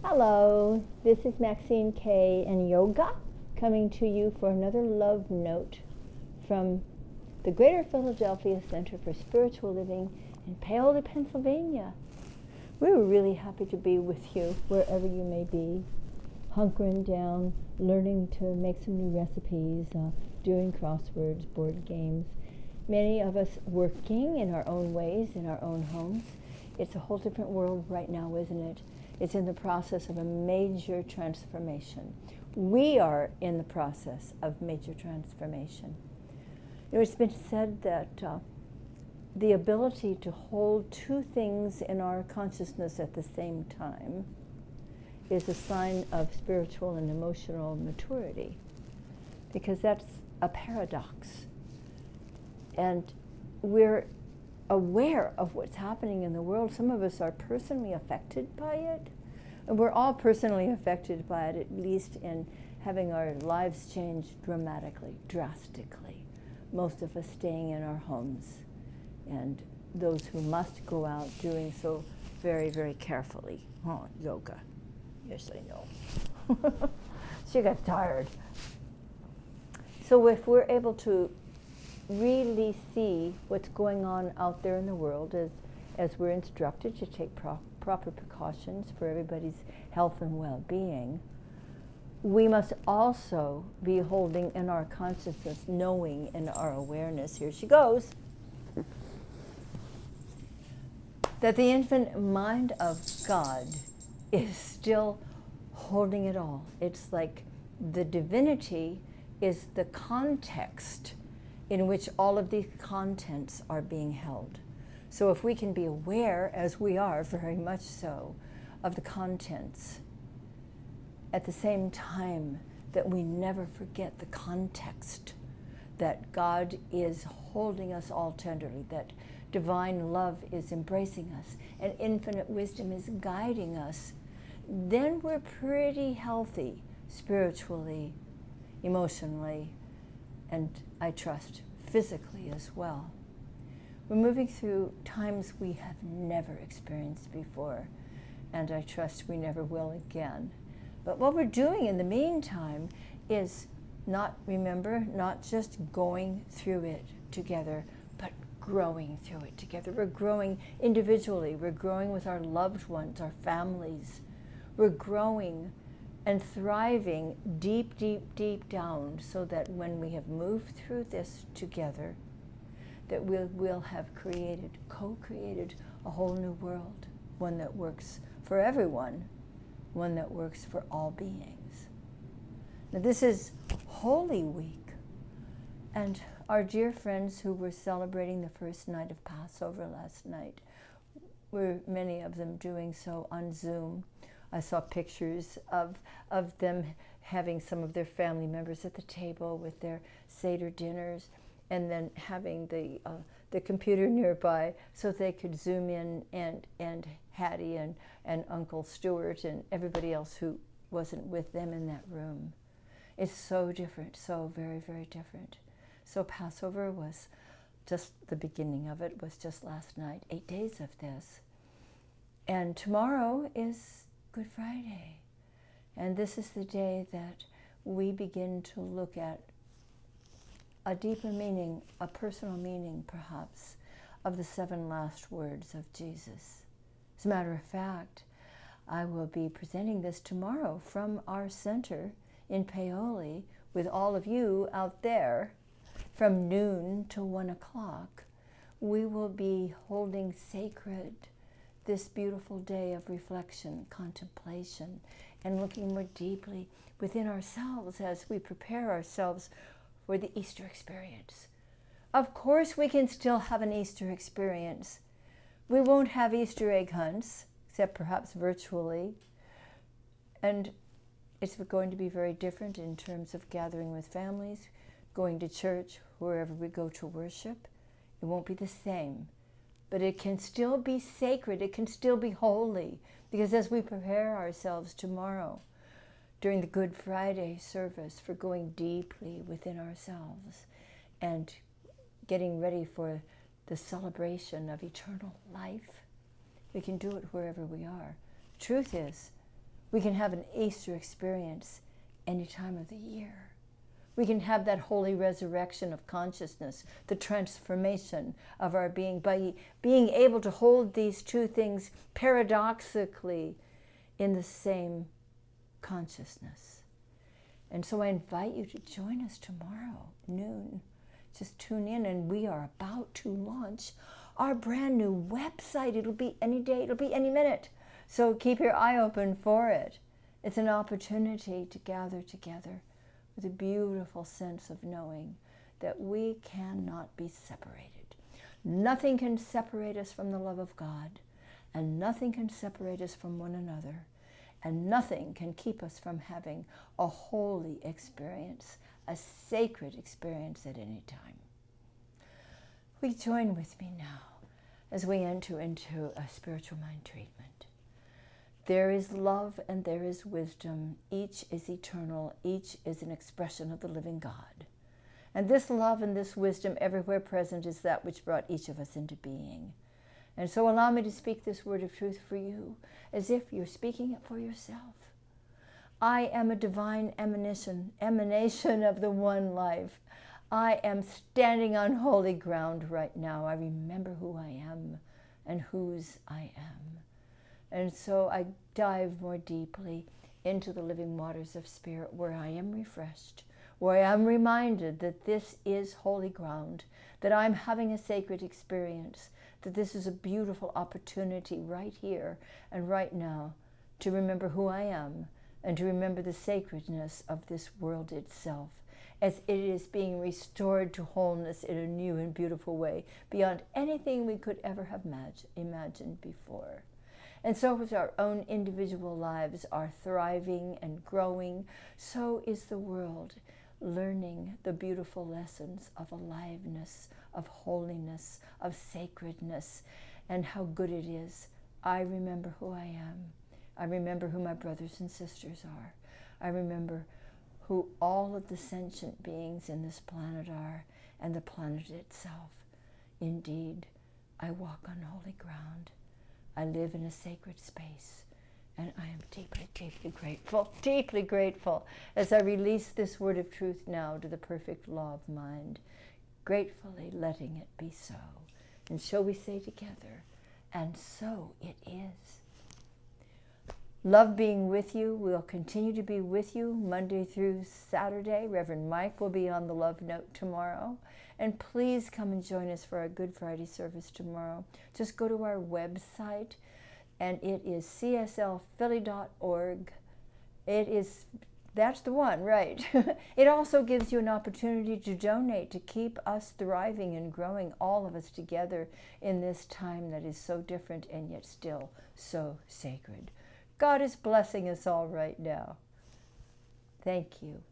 Hello, this is Maxine, Kaye, and Yoga coming to you for another love note from the Greater Philadelphia Center for Spiritual Living in Paoli, Pennsylvania. We're really happy to be with you wherever you may be, hunkering down, learning to make some new recipes, doing crosswords, board games. Many of us working in our own ways, in our own homes. It's a whole different world right now, isn't it? It's in the process of a major transformation. We are in the process of major transformation. It's been said that the ability to hold two things in our consciousness at the same time is a sign of spiritual and emotional maturity, because that's a paradox. And we're aware of what's happening in the world. Some of us are personally affected by it. And we're all personally affected by it, at least in having our lives changed dramatically, drastically. Most of us staying in our homes, and those who must go out doing so very, very carefully. Oh, yoga. Yes, I know. She got tired. So if we're able to really see what's going on out there in the world, as we're instructed to take proper precautions for everybody's health and well-being, we must also be holding in our consciousness, knowing in our awareness, here she goes, that the infinite mind of God is still holding it all. It's like the divinity is the context in which all of these contents are being held. So if we can be aware, as we are very much so, of the contents, at the same time that we never forget the context, that God is holding us all tenderly, that divine love is embracing us, and infinite wisdom is guiding us, then we're pretty healthy spiritually, emotionally, and I trust physically as well. We're moving through times we have never experienced before, and I trust we never will again. But what we're doing in the meantime is not just going through it together, but growing through it together. We're growing individually. We're growing with our loved ones, our families. We're growing and thriving deep, deep, deep down, so that when we have moved through this together, that we'll have co-created a whole new world, one that works for everyone, one that works for all beings. Now this is Holy Week, and our dear friends who were celebrating the first night of Passover last night, were many of them doing so on Zoom. I saw pictures of them having some of their family members at the table with their Seder dinners, and then having the computer nearby so they could zoom in, and Hattie and Uncle Stuart and everybody else who wasn't with them in that room. It's so different, so very, very different. So Passover was just the beginning of it, was just last night, 8 days of this. And tomorrow is Good Friday. And this is the day that we begin to look at a deeper meaning, a personal meaning perhaps, of the 7 last words of Jesus. As a matter of fact, I will be presenting this tomorrow from our center in Paoli with all of you out there from noon to 1 o'clock. We will be holding sacred this beautiful day of reflection, contemplation, and looking more deeply within ourselves as we prepare ourselves for the Easter experience. Of course, we can still have an Easter experience. We won't have Easter egg hunts, except perhaps virtually. And it's going to be very different in terms of gathering with families, going to church, wherever we go to worship. It won't be the same. But it can still be sacred, it can still be holy, because as we prepare ourselves tomorrow, during the Good Friday service, for going deeply within ourselves and getting ready for the celebration of eternal life, we can do it wherever we are. Truth is, We can have an Easter experience any time of the year. We can have that holy resurrection of consciousness, the transformation of our being, by being able to hold these two things paradoxically in the same consciousness. And so I invite you to join us tomorrow, noon. Just tune in, and we are about to launch our brand new website. It'll be any day, it'll be any minute. So keep your eye open for it. It's an opportunity to gather together with a beautiful sense of knowing that we cannot be separated. Nothing can separate us from the love of God, and nothing can separate us from one another, and nothing can keep us from having a holy experience, a sacred experience at any time. We join with me now as we enter into a spiritual mind treatment. There is love and there is wisdom. Each is eternal. Each is an expression of the living God. And this love and this wisdom everywhere present is that which brought each of us into being. And so allow me to speak this word of truth for you as if you're speaking it for yourself. I am a divine emanation of the one life. I am standing on holy ground right now. I remember who I am and whose I am. And so I dive more deeply into the living waters of spirit, where I am refreshed, where I am reminded that this is holy ground, that I'm having a sacred experience, that this is a beautiful opportunity right here and right now to remember who I am and to remember the sacredness of this world itself, as it is being restored to wholeness in a new and beautiful way, beyond anything we could ever have imagined before. And so as our own individual lives are thriving and growing, so is the world learning the beautiful lessons of aliveness, of holiness, of sacredness, and how good it is. I remember who I am. I remember who my brothers and sisters are. I remember who all of the sentient beings in this planet are, and the planet itself. Indeed, I walk on holy ground. I live in a sacred space, and I am deeply, deeply grateful as I release this word of truth now to the perfect law of mind, gratefully letting it be so. And shall we say together, and so it is. Love being with you. We'll continue to be with you Monday through Saturday. Reverend Mike will be on the Love Note tomorrow. And please come and join us for our Good Friday service tomorrow. Just go to our website, and it is cslphilly.org. That's the one, right? It also gives you an opportunity to donate, to keep us thriving and growing, all of us together in this time that is so different and yet still so sacred. God is blessing us all right now. Thank you.